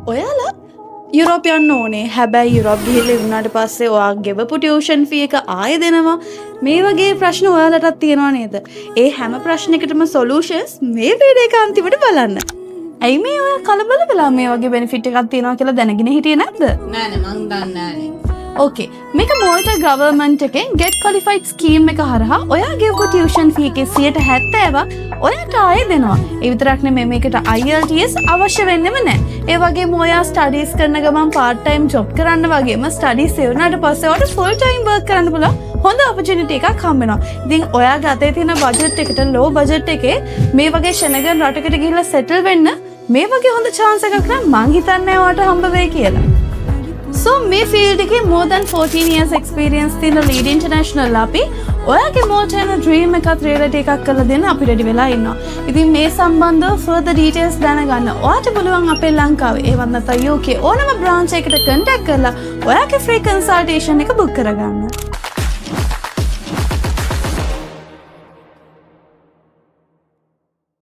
ඔයාලා යුරෝප යන්න ඕනේ. හැබැයි යුරෝප් ගිහිල්ලා ඉවරනාට පස්සේ ඔයා ගෙවපු ටියුෂන් ෆී එක ආයෙ දෙනවා. මේ වගේ ප්‍රශ්න ඔයාලටත් තියෙනවා නේද? ඒ හැම ප්‍රශ්නයකටම සොලියුෂන්ස් මේ වීඩියෝ එක අන්තිමට බලන්න. ඇයි මේ ඔයා කලබල වෙලා මේ වගේ බෙනිෆිට් එකක් තියෙනවා කියලා දැනගෙන හිටියේ නැද්ද? නෑ මං දන්නේ නෑනේ. ඕකේ. මේක මෝල්ටා ගවර්න්මන්ට් එකෙන් get qualified ස්කීම් එක හරහා ඔයා ගෙවපු ටියුෂන් ෆී එකේ 70%ක් ඔයාට ආයෙ දෙනවා. ඒ විතරක් නෙමෙයි මේකට IELTS අවශ්‍ය වෙන්නෙම නැහැ. ඒ වගේම ඔයා ස්ටඩීස් කරන ගමන් part time job කරන්න වගේම ස්ටඩීස් ඉවරනාට පස්සේ ඔයාට full time work කරන්න පුළුවන් හොඳ opportunity එකක් හම්බ වෙනවා. ඉතින් ඔයාගේ අතේ තියෙන බජට් එකට low budget එකේ මේ වගේ ශෙනගන් රටකට ගිහිල්ලා settle වෙන්න මේ වගේ හොඳ chance එකක් නම් මං හිතන්නේ ඔයාට හම්බ වෙයි කියලා. So මේ field එකේ more than 14 years experience තියෙන lead international අපි ඔයාගේ Malta යන dream එකත් reality එකක් කරලා දෙන්න අපි ready වෙලා ඉන්නවා. ඉතින් මේ සම්බන්ධව further details දැනගන්න ඔයාට පුළුවන් අපේ ලංකාවේ ඒවත් නැත්නම් UK ඕනම branch එකකට contact කරලා ඔයාගේ free consultation එක book කරගන්න.